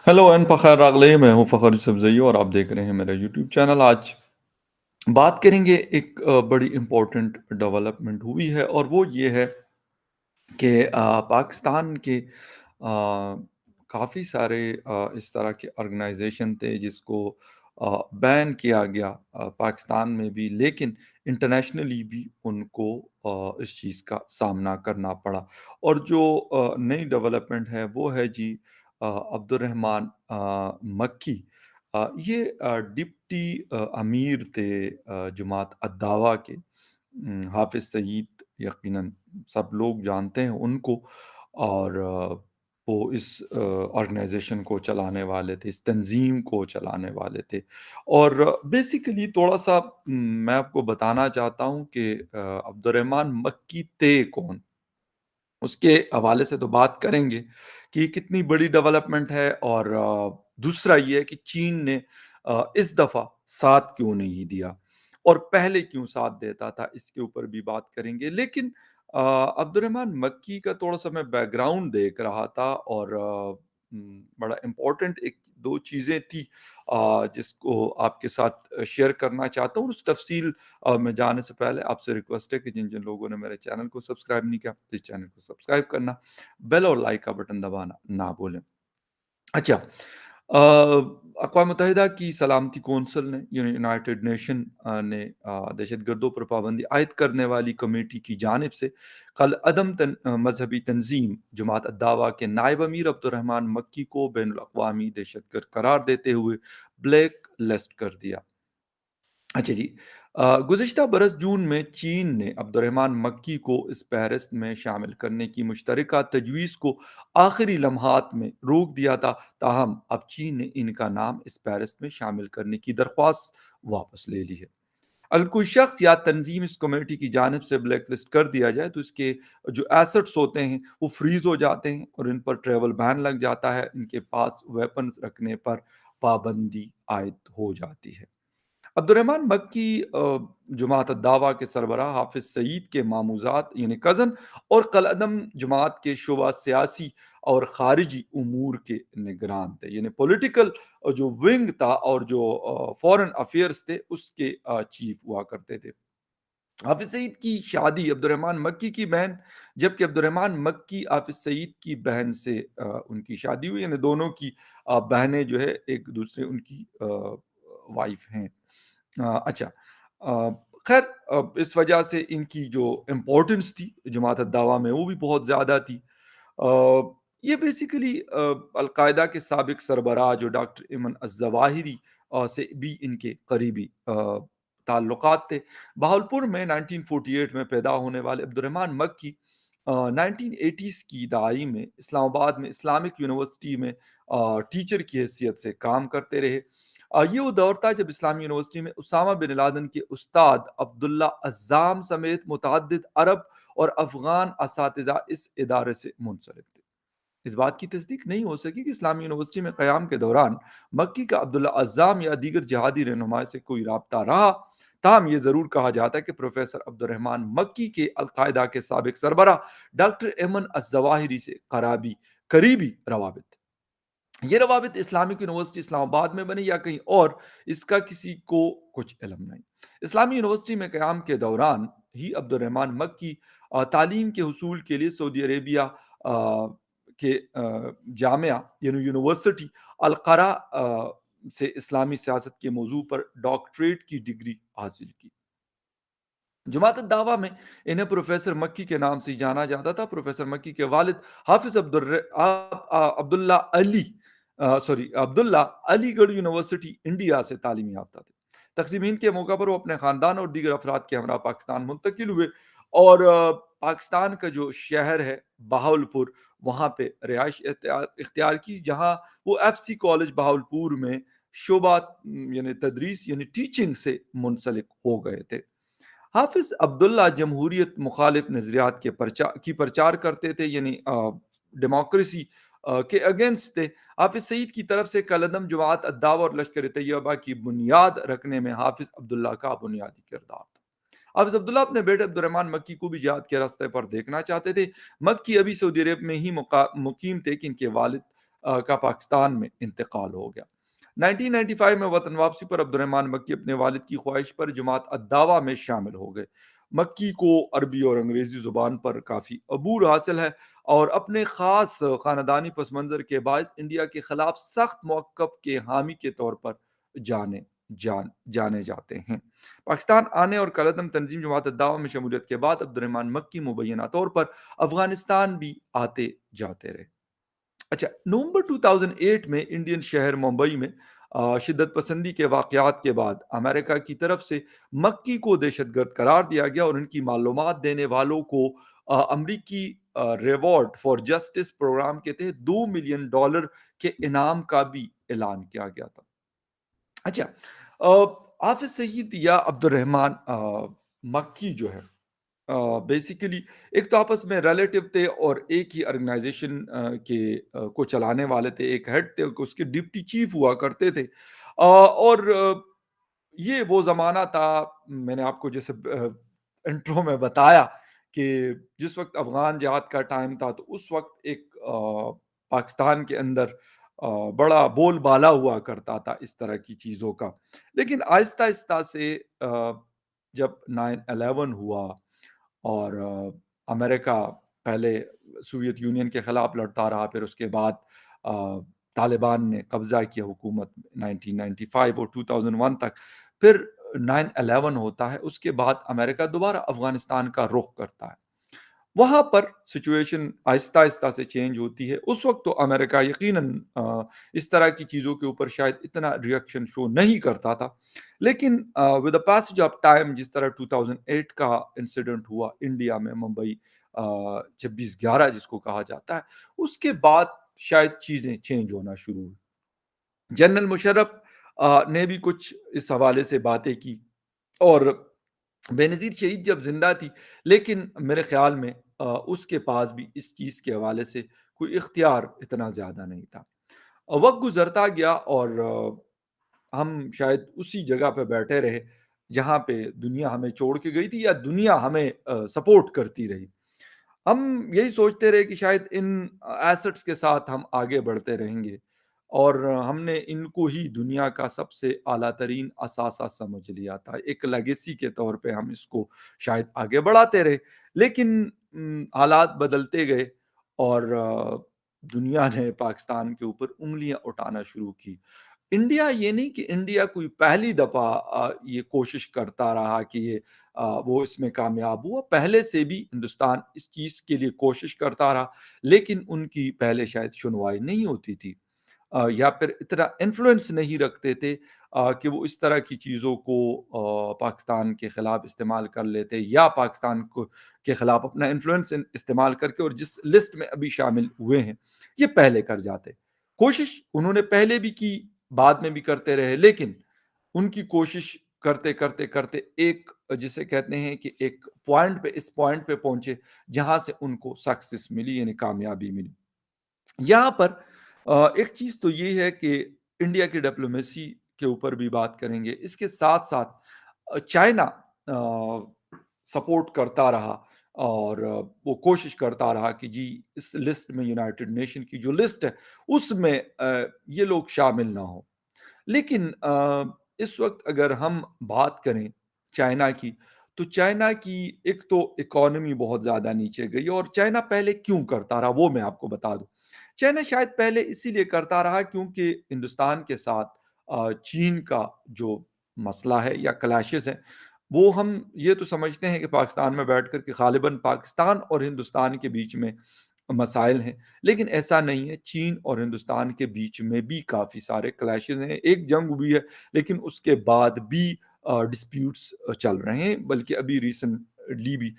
Hello and Fakhar रागले मैं हूँ फ़खर यूसुफ़ज़ई और आप देख रहे हैं मेरा यूट्यूब चैनल। आज बात करेंगे एक बड़ी इम्पोर्टेंट डेवलपमेंट हुई है और वो ये है कि पाकिस्तान के काफ़ी सारे इस तरह के ऑर्गेनाइजेशन थे जिसको बैन किया गया पाकिस्तान में भी, लेकिन इंटरनेशनली भी उनको इस चीज़ का सामना करना पड़ा। और जो नई डेवलपमेंट है वो है जी अब्दुर्रहमान मक्की। ये डिप्टी अमीर थे जमात अद-दावा के। हाफ़िज़ सईद यकीनन सब लोग जानते हैं उनको। और वो इस ऑर्गेनाइज़ेशन को चलाने वाले थे, इस तंज़ीम को चलाने वाले थे। और बेसिकली थोड़ा-सा मैं आपको बताना चाहता हूँ कि अब्दुर्रहमान मक्की थे कौन? उसके हवाले से तो बात करेंगे कि कितनी बड़ी डेवलपमेंट है। और दूसरा ये है कि चीन ने इस दफ़ा साथ क्यों नहीं दिया और पहले क्यों साथ देता था, इसके ऊपर भी बात करेंगे। लेकिन अब्दुर्रहमान मक्की का थोड़ा-सा मैं बैकग्राउंड देख रहा था और बड़ा इम्पोर्टेंट एक 2 चीज़ें थी जिसको आपके साथ शेयर करना चाहता हूँ। उस तफ़सील में जाने से पहले आपसे रिक्वेस्ट है कि जिन-जिन लोगों ने मेरे चैनल को सब्सक्राइब नहीं किया, तो इस चैनल को सब्सक्राइब करना, बेल और लाइक का बटन दबाना ना भूलें। अच्छा, अक़वाम मुत्तहिदा की सलामती कौंसल ने यूनाइटेड नेशन ने दहशतगर्दों पर पाबंदी आयद करने वाली कमेटी की जानिब से कल मज़हबी तंज़ीम जमात अद-दावा के नायब अमीर अब्दुर्रहमान मक्की को बैनुल-अक़वामी दहशतगर्द करार देते हुए ब्लैक लिस्ट कर दिया। अच्छा जी। गुज़िश्ता बरस जून में चीन ने अब्दुर्रहमान मक्की को इस फ़हरिस्त में शामिल करने की मुश्तरका तजवीज़ को आखिरी लम्हात में रोक दिया था, ताहम अब चीन ने इनका नाम इस फ़हरिस्त में शामिल करने की दरख्वास्त वापस ले ली है। अगर कोई शख्स या तंज़ीम इस कमेटी की जानिब से ब्लैक लिस्ट कर दिया जाए, तो इसके जो एसेट्स होते हैं, वो फ्रीज़ हो जाते हैं और इन पर ट्रैवल बैन लग जाता है। इनके पास वेपन्स रखने पर पाबंदी आयद हो जाती है। अब्दुर्रहमान मक्की जमात दावा के सरबराह हाफिज सईद के मामूजात यानी कज़न और कलअदम जमात के शुबा सियासी और खारिजी उमूर के निगरान थे, यानी पॉलिटिकल जो विंग था और जो फॉरेन अफेयर्स थे उसके चीफ हुआ करते थे। हाफिज सईद की शादी अब्दुर्रहमान मक्की की बहन, जबकि अब्दुर्रहमान मक्की हाफिज सईद की बहन से उनकी शादी हुई, यानी दोनों की बहनें जो है एक दूसरे उनकी वाइफ हैं। अच्छा, खैर इस वजह से इनकी जो इम्पोर्टेंस थी जमात दावा में वो भी बहुत ज़्यादा थी। ये बेसिकली अल-कायदा के साबिक सरबराह जो डॉक्टर एमन अज़्ज़वाहिरी से भी इनके करीबी ताल्लुकात थे। बहावलपुर में 1948 में पैदा होने वाले अब्दुर्रहमान मक्की 1980s की दहाई में इस्लामाबाद में इस्लामिक यूनिवर्सिटी में टीचर की हैसियत से काम करते रहे। ये वो दौर था जब इस्लामी यूनिवर्सिटी में उसामा बिन लादेन के उस्ताद अब्दुल्ला अज़्ज़ाम समेत मुतअद्दिद अरब और अफ़गान असातिज़ा इस इदारे से मुंसलिक थे। इस बात की तस्दीक नहीं हो सकी कि इस्लामी यूनिवर्सिटी में क़याम के दौरान मक्की का अब्दुल्ला अज़्ज़ाम या दीगर जिहादी रहनुमा से कोई राब्ता रहा। ताहम ये ज़रूर कहा जाता है कि प्रोफ़ेसर अब्दुर्रहमान मक्की के अल-कायदा के साबिक सरबराह डॉक्टर एमन अज़्ज़वाहिरी से करीबी रवाबित थे। ये रवाबित इस्लामिक यूनिवर्सिटी इस्लामाबाद में बनी या कहीं और, इसका किसी को कुछ इल्म नहीं। इस्लामी यूनिवर्सिटी में क़याम के दौरान ही अब्दुर्रहमान मक्की तालीम के हुसूल के लिए सऊदी अरेबिया के जामिया यानी यूनिवर्सिटी अल-क़रा से इस्लामी सियासत के मौज़ू पर डॉक्टरेट की डिग्री हासिल की। जमात दावा में इन्हें प्रोफेसर मक्की के नाम से जाना जाता था। प्रोफेसर मक्की के वालिद हाफिज अब्दुल्ला अली अब्दुल्ला अलीगढ़ यूनिवर्सिटी इंडिया से तालीम याफ्ता थे। तक़सीम हिंद के मौका पर वो अपने ख़ानदान और दीगर अफराद के हमरा पाकिस्तान मुंतकिल हुए और पाकिस्तान का जो शहर है बहावलपुर, वहाँ पे रिहाइश इख्तियार की, जहाँ वो एफसी कॉलेज बहावलपुर में शोबा यानी तदरीस यानी टीचिंग से मुंसलिक हो गए थे। हाफिज अब्दुल्ला जमहूरियत मुखालिफ नजरियात की प्रचार करते थे, यानी डेमोक्रेसी के अगेंस्ट थे। हाफिज सईद की तरफ से कलदम जमात अद्दावा और लश्कर तैयबा की बुनियाद रखने में हाफिज अब्दुल्ला का बुनियादी किरदार था। हाफिज अब्दुल्ला अपने बेटे अब्दुर्रहमान मक्की को भी जिहाद के रास्ते पर देखना चाहते थे। मक्की अभी सऊदी अरब में ही मुकीम थे कि इनके वालिद کا پاکستان میں انتقال ہو گیا۔ 1995 میں وطن واپسی پر عبدالرحمن مکی اپنے والد کی خواہش پر جماعت الدعوہ میں شامل ہو گئے۔ مکی کو عربی اور انگریزی زبان پر کافی عبور حاصل ہے اور اپنے خاص خاندانی پس منظر کے باعث انڈیا کے خلاف سخت موقف کے حامی کے طور پر جانے جانے جاتے ہیں۔ پاکستان آنے اور کالعدم تنظیم جماعت الدعوہ میں شمولیت کے بعد عبدالرحمن مکی مبینہ طور پر افغانستان بھی آتے جاتے رہے۔ اچھا، نومبر 2008 میں انڈین شہر ممبئی میں شدت پسندی کے واقعات کے بعد امریکہ کی طرف سے مکی کو دہشت گرد قرار دیا گیا اور ان کی معلومات دینے والوں کو امریکی ریوارڈ فار جسٹس پروگرام کے تحت $2 ملین کے انعام کا بھی اعلان کیا گیا تھا۔ اچھا، حافظ سعید یا عبدالرحمن مکی جو ہے بیسیکلی ایک تو آپس میں ریلیٹو تھے اور ایک ہی آرگنائزیشن کے کو چلانے والے تھے، ایک ہیڈ تھے، اس کے ڈپٹی چیف ہوا کرتے تھے، اور یہ وہ زمانہ تھا، میں نے آپ کو جیسے انٹرو میں بتایا کہ جس وقت افغان جہاد کا ٹائم تھا تو اس وقت ایک پاکستان کے اندر بڑا بول بالا ہوا کرتا تھا اس طرح کی چیزوں کا، لیکن آہستہ آہستہ سے جب 9/11 ہوا اور امریکہ پہلے سوویت یونین کے خلاف لڑتا رہا، پھر اس کے بعد طالبان نے قبضہ کیا حکومت 1995 اور 2001 تک، پھر 9/11 ہوتا ہے، اس کے بعد امریکہ دوبارہ افغانستان کا رخ کرتا ہے۔ وہاں پر سچویشن آہستہ آہستہ سے چینج ہوتی ہے۔ اس وقت تو امریکہ یقیناً اس طرح کی چیزوں کے اوپر شاید اتنا ریئیکشن شو نہیں کرتا تھا، لیکن with the passage of time, جس طرح 2008 کا انسیڈنٹ ہوا انڈیا میں، ممبئی 26/11 جس کو کہا جاتا ہے، اس کے بعد شاید چیزیں چینج ہونا شروع ہوئی۔ جنرل مشرف نے بھی کچھ اس حوالے سے باتیں کی، اور بے نظیر شہید جب زندہ تھی، لیکن میرے خیال میں اس کے پاس بھی اس چیز کے حوالے سے کوئی اختیار اتنا زیادہ نہیں تھا۔ وقت گزرتا گیا اور ہم شاید اسی جگہ پہ بیٹھے رہے جہاں پہ دنیا ہمیں چھوڑ کے گئی تھی، یا دنیا ہمیں سپورٹ کرتی رہی۔ ہم یہی سوچتے رہے کہ شاید ان ایسٹس کے ساتھ ہم آگے بڑھتے رہیں گے، اور ہم نے ان کو ہی دنیا کا سب سے اعلیٰ ترین اثاثہ سمجھ لیا تھا، ایک لیگیسی کے طور پہ ہم اس کو شاید آگے بڑھاتے رہے، لیکن حالات بدلتے گئے اور دنیا نے پاکستان کے اوپر انگلیاں اٹھانا شروع کی۔ انڈیا یہ نہیں کہ انڈیا کوئی پہلی دفعہ یہ کوشش کرتا رہا کہ یہ وہ اس میں کامیاب ہوا، پہلے سے بھی ہندوستان اس چیز کے لیے کوشش کرتا رہا، لیکن ان کی پہلے شاید سنوائی نہیں ہوتی تھی، یا پھر اتنا انفلوئنس نہیں رکھتے تھے کہ وہ اس طرح کی چیزوں کو پاکستان کے خلاف استعمال کر لیتے، یا پاکستان کو کے خلاف اپنا انفلوئنس استعمال کر کے، اور جس لسٹ میں ابھی شامل ہوئے ہیں یہ پہلے کر جاتے۔ کوشش انہوں نے پہلے بھی کی، بعد میں بھی کرتے رہے، لیکن ان کی کوشش کرتے کرتے کرتے ایک جسے کہتے ہیں کہ ایک پوائنٹ پہ، اس پوائنٹ پہ پہنچے جہاں سے ان کو سکسیس ملی، یعنی کامیابی ملی۔ یہاں پر ایک چیز تو یہ ہے کہ انڈیا کی ڈپلومیسی کے اوپر بھی بات کریں گے، اس کے ساتھ ساتھ چائنا سپورٹ کرتا رہا، اور وہ کوشش کرتا رہا کہ جی اس لسٹ میں، یونائٹڈ نیشن کی جو لسٹ ہے اس میں یہ لوگ شامل نہ ہوں۔ لیکن اس وقت اگر ہم بات کریں چائنا کی، تو چائنا کی ایک تو اکانومی بہت زیادہ نیچے گئی، اور چائنا پہلے کیوں کرتا رہا وہ میں آپ کو بتا دوں۔ چائنا شاید پہلے اسی لیے کرتا رہا کیونکہ ہندوستان کے ساتھ چین کا جو مسئلہ ہے یا کلیشز ہیں، وہ ہم یہ تو سمجھتے ہیں کہ پاکستان میں بیٹھ کر کہ غالباً پاکستان اور ہندوستان کے بیچ میں مسائل ہیں، لیکن ایسا نہیں ہے۔ چین اور ہندوستان کے بیچ میں بھی کافی سارے کلیشز ہیں، ایک جنگ ہوئی ہے لیکن اس کے بعد بھی ڈسپیوٹس چل رہے ہیں، بلکہ ابھی ریسنٹلی بھی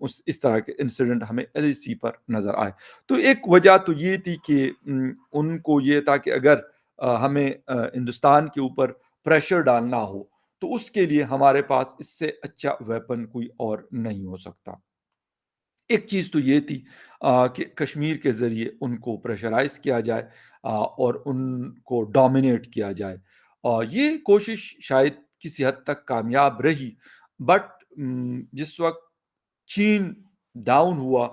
اس طرح کے انسیڈنٹ ہمیں LAC پر نظر آئے۔ تو ایک وجہ تو یہ تھی کہ ان کو یہ تھا کہ اگر ہمیں ہندوستان کے اوپر پریشر ڈالنا ہو تو اس کے لیے ہمارے پاس اس سے اچھا ویپن کوئی اور نہیں ہو سکتا۔ ایک چیز تو یہ تھی کہ کشمیر کے ذریعے ان کو پریشرائز کیا جائے اور ان کو ڈومینیٹ کیا جائے، اور یہ کوشش شاید کسی حد تک کامیاب رہی، بٹ جس وقت چین ڈاؤن ہوا،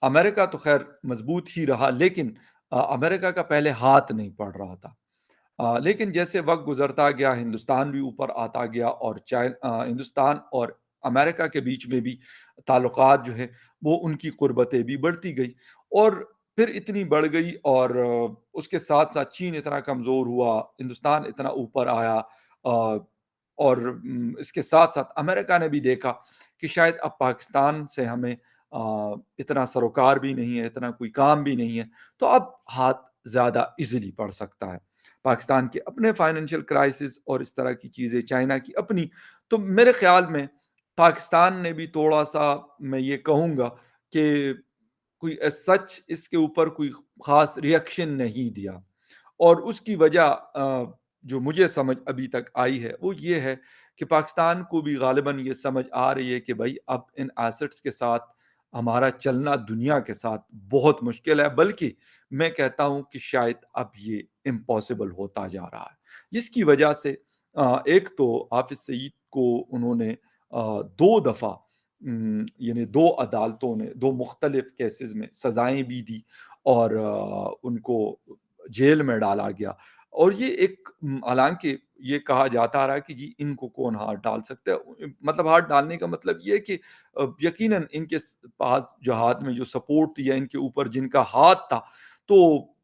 امریکہ تو خیر مضبوط ہی رہا، لیکن अमेरिका का पहले हाथ नहीं पड़ रहा था। लेकिन जैसे वक़्त गुज़रता गया, हिंदुस्तान भी ऊपर आता गया और हिंदुस्तान और अमेरिका के बीच में भी ताल्लुकात जो है, वो उनकी क़ुर्बतें भी बढ़ती गई और फिर इतनी बढ़ गई और उसके साथ-साथ चीन इतना कमज़ोर हुआ, हिंदुस्तान इतना ऊपर आया और इसके साथ-साथ अमेरिका ने भी देखा कि शायद अब पाकिस्तान से हमें इतना सरोकार भी नहीं है, इतना कोई काम भी नहीं है, तो अब हाथ ज़्यादा ईज़िली पड़ सकता है। पाकिस्तान के अपने फाइनेंशियल क्राइसिस और इस तरह की चीज़ें, चाइना की अपनी, तो मेरे ख़्याल में पाकिस्तान ने भी थोड़ा-सा, मैं ये कहूँगा कि कोई सच इसके ऊपर कोई ख़ास रिएक्शन नहीं दिया और उसकी वजह जो मुझे समझ अभी तक आई है, वो ये है कि पाकिस्तान को भी ग़ालिबन ये समझ आ रही है कि भई अब इन एसेट्स के साथ हमारा चलना दुनिया के साथ बहुत मुश्किल है, बल्कि मैं कहता हूँ कि शायद अब ये इम्पॉसिबल होता जा रहा है। जिसकी वजह से एक तो हाफ़िज़ सईद को उन्होंने 2 दफ़ा यानी 2 अदालतों ने 2 मुख्तलिफ केसेज़ में सज़ाएँ भी दी और उनको जेल में डाला गया और ये एक हालाँकि ये कहा जाता रहा कि जी इनको कौन हाथ डाल सकता है। मतलब हाथ डालने का मतलब ये है कि यकीनन इनके पास जो हाथ में जो सपोर्ट थी या इनके ऊपर जिनका हाथ था, तो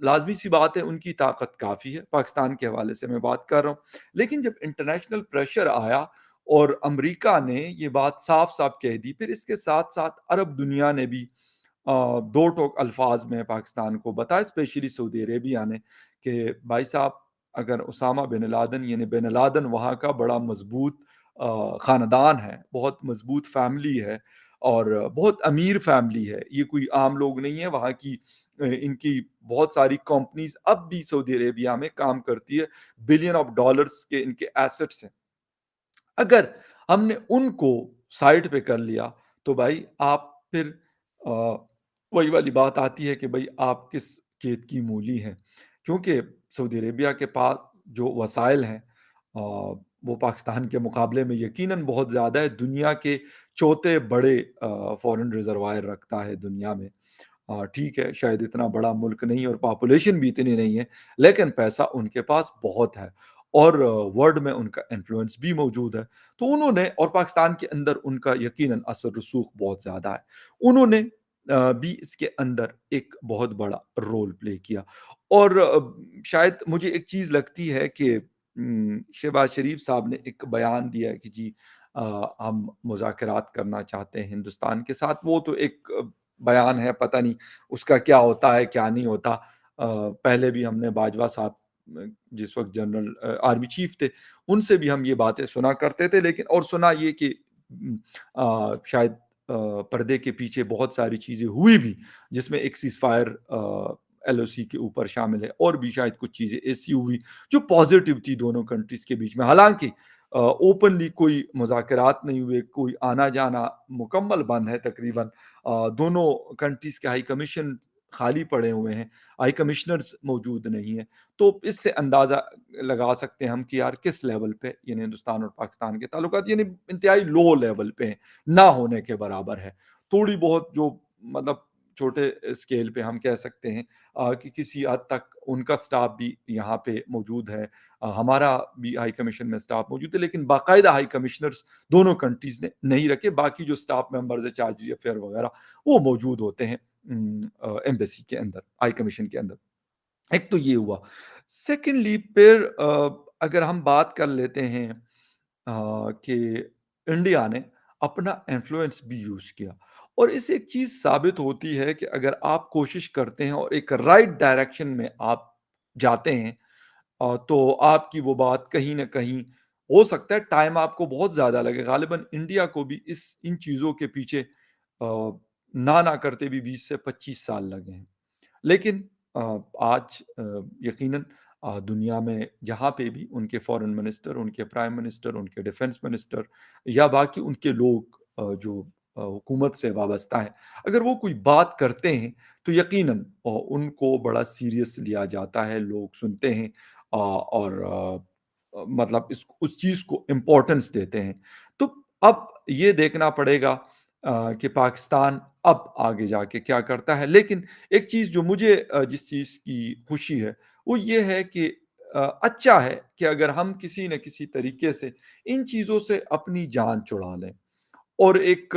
लाज़मी सी बात है उनकी ताकत काफ़ी है, पाकिस्तान के हवाले से मैं बात कर रहा हूँ। लेकिन जब इंटरनेशनल प्रेशर आया और अमेरिका ने ये बात साफ-साफ कह दी, फिर इसके साथ-साथ अरब दुनिया ने भी दो टोक अल्फाज में पाकिस्तान को बताया, स्पेशली सऊदी अरेबिया ने, कि भाई साहब अगर उसामा बिन लादेन यानी बिन लादेन वहाँ का बड़ा मजबूत ख़ानदान है, बहुत मजबूत फैमिली है और बहुत अमीर फैमिली है, ये कोई आम लोग नहीं है। वहाँ की इनकी बहुत सारी कंपनीज अब भी सऊदी अरेबिया में काम करती है, बिलियन ऑफ डॉलर्स के इनके एसेट्स हैं। अगर हमने उनको साइड पे कर लिया, तो भाई आप फिर अ, वही वाली बात आती है कि भाई आप किस खेत की मूली हैं। क्योंकि सऊदी अरेबिया के पास जो वसाइल हैं वो पाकिस्तान के मुकाबले में यकीनन बहुत ज़्यादा है। दुनिया के चौथे बड़े फ़ॉरेन रिज़र्वायर रखता है दुनिया में। ठीक है, शायद इतना बड़ा मुल्क नहीं और पॉपुलेशन भी इतनी नहीं है, लेकिन पैसा उनके पास बहुत है और वर्ल्ड में उनका इन्फ्लुएंस भी मौजूद है। तो उन्होंने और पाकिस्तान के अंदर उनका यकीनन असर-रसूख बहुत ज़्यादा है। उन्होंने भी इसके अंदर एक बहुत बड़ा रोल प्ले किया और शायद मुझे एक चीज़ लगती है कि शहबाज़ शरीफ साहब ने एक बयान दिया है कि जी हम मुज़ाकरात करना चाहते हैं हिंदुस्तान के साथ। वो तो एक बयान है, पता नहीं उसका क्या होता है, क्या नहीं होता। पहले भी हमने बाजवा साहब जिस वक़्त जनरल आर्मी चीफ थे, उनसे भी हम ये बातें सुना करते थे, लेकिन और सुना ये कि शायद पर्दे के पीछे बहुत सारी चीज़ें हुई भी, जिसमें एक सीज़फायर एलओसी के ऊपर शामिल है और भी शायद कुछ चीज़ें ऐसी हुई, जो पॉज़िटिव थी दोनों कंट्रीज़ के बीच में। हालाँकि ओपनली कोई मुज़ाकरात नहीं हुए, कोई आना-जाना मुकम्मल बंद है तकरीबन। दोनों कंट्रीज़ के हाई कमीशन खाली पड़े हुए हैं, हाई कमिश्नर्स मौजूद नहीं हैं। तो इससे अंदाज़ा लगा सकते हैं हम कि यार किस लेवल पे यानी हिंदुस्तान और पाकिस्तान के ताल्लुकात यानी इंतहाई लो लेवल पे हैं, ना होने के बराबर है। थोड़ी बहुत जो मतलब छोटे स्केल पे हम कह सकते हैं कि किसी हद तक उनका स्टाफ भी यहाँ पे मौजूद है। हमारा भी हाई कमीशन में स्टाफ मौजूद है, लेकिन बाकायदा हाई कमिश्नर्स दोनों कंट्रीज़ ने नहीं रखे। बाकी जो स्टाफ मेंबर्स हैं, चार्ज अफेयर वगैरह, वो मौजूद होते हैं एम्बेसी के अंदर, हाई कमीशन के अंदर। एक तो ये हुआ। सेकेंडली फिर अगर हम बात कर लेते हैं कि इंडिया ने अपना इन्फ्लुएंस भी यूज़ किया और इससे एक चीज़ साबित होती है कि अगर आप कोशिश करते हैं और एक राइट डायरेक्शन में आप जाते हैं तो आपकी वो बात कहीं न कहीं हो सकता है टाइम आपको बहुत ज़्यादा लगे। ग़ालिबन इंडिया को भी इस इन चीज़ों के पीछे ना करते भी 20 से 25 साल लगे हैं। लेकिन अ, आज यकीनन दुनिया में जहाँ पे भी उनके फॉरेन मिनिस्टर, उनके प्राइम मिनिस्टर, उनके डिफेंस मिनिस्टर या बाकी उनके लोग जो हुकूमत से वाबस्ता हैं, अगर वो कोई बात करते हैं, तो यकीनन उनको बड़ा सीरियस लिया जाता है, लोग सुनते हैं और मतलब इस उस चीज़ को इम्पोर्टेंस देते हैं। तो अब ये देखना पड़ेगा کہ پاکستان اب آگے جا کے کیا کرتا ہے۔ لیکن ایک چیز جو مجھے جس چیز کی خوشی ہے، وہ یہ ہے کہ اچھا ہے کہ اگر ہم کسی نہ کسی طریقے سے ان چیزوں سے اپنی جان چھڑا لیں اور ایک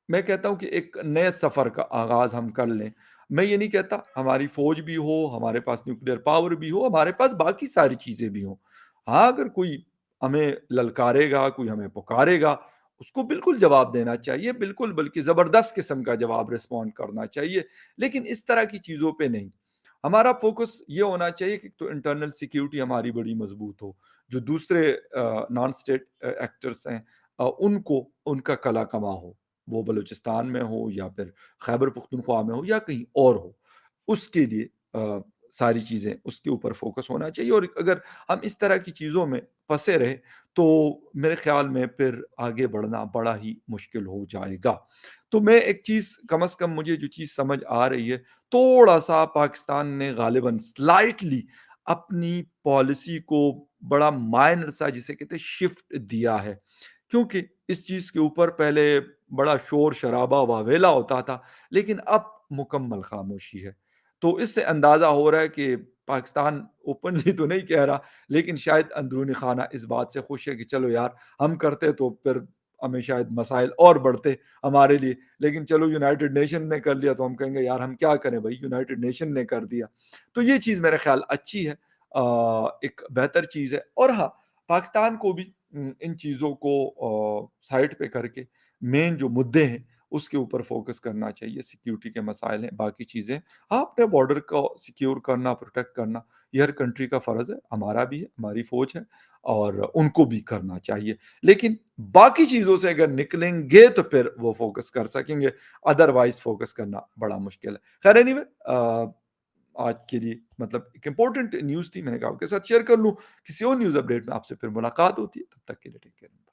میں کہتا ہوں کہ ایک نئے سفر کا آغاز ہم کر لیں۔ میں یہ نہیں کہتا ہماری فوج بھی ہو، ہمارے پاس نیوکلیئر پاور بھی ہو، ہمارے پاس باقی ساری چیزیں بھی ہوں۔ ہاں، اگر کوئی ہمیں للکارے گا، کوئی ہمیں پکارے گا، اس کو بالکل جواب دینا چاہیے، بالکل، بلکہ زبردست قسم کا جواب رسپونڈ کرنا چاہیے، لیکن اس طرح کی چیزوں پہ نہیں۔ ہمارا فوکس یہ ہونا چاہیے کہ تو انٹرنل سیکیورٹی ہماری بڑی مضبوط ہو، جو دوسرے نان اسٹیٹ ایکٹرس ہیں، ان کو ان کا کلا کما ہو، وہ بلوچستان میں ہو یا پھر خیبر پختونخوا میں ہو یا کہیں اور ہو، اس کے لیے ساری چیزیں اس کے اوپر فوکس ہونا چاہیے۔ اور اگر ہم اس طرح کی چیزوں میں پھنسے رہے تو میرے خیال میں پھر آگے بڑھنا بڑا ہی مشکل ہو جائے گا۔ تو میں ایک چیز کم از کم مجھے جو چیز سمجھ آ رہی ہے، تھوڑا سا پاکستان نے غالباً سلائٹلی اپنی پالیسی کو بڑا مائنر سا جسے کہتے ہیں شفٹ دیا ہے، کیونکہ اس چیز کے اوپر پہلے بڑا شور شرابہ واویلا ہوتا تھا، لیکن اب مکمل خاموشی ہے۔ تو اس سے اندازہ ہو رہا ہے کہ پاکستان اوپنلی تو نہیں کہہ رہا، لیکن شاید اندرونی خانہ اس بات سے خوش ہے کہ چلو یار، ہم کرتے تو پھر ہمیں شاید مسائل اور بڑھتے ہمارے لیے، لیکن چلو یونائٹڈ نیشن نے کر لیا تو ہم کہیں گے یار ہم کیا کریں بھائی، یونائٹڈ نیشن نے کر دیا۔ تو یہ چیز میرے خیال اچھی ہے، ایک بہتر چیز ہے۔ اور ہاں، پاکستان کو بھی ان چیزوں کو سائڈ پہ کر کے مین جو مدے ہیں اس کے اوپر فوکس کرنا چاہیے۔ سیکیورٹی کے مسائل ہیں، باقی چیزیں، ہاں، اپنے بارڈر کو سیکیور کرنا، پروٹیکٹ کرنا، یہ ہر کنٹری کا فرض ہے، ہمارا بھی ہے، ہماری فوج ہے، اور ان کو بھی کرنا چاہیے۔ لیکن باقی چیزوں سے اگر نکلیں گے تو پھر وہ فوکس کر سکیں گے، ادروائز فوکس کرنا بڑا مشکل ہے۔ خیر اینی وے، آج کے لیے مطلب ایک امپورٹنٹ نیوز تھی، میں نے کہا آپ کے ساتھ شیئر کر لوں۔ کسی اور نیوز اپڈیٹ میں آپ سے پھر ملاقات ہوتی ہے، تب تک کے لیے ٹیک کیئر۔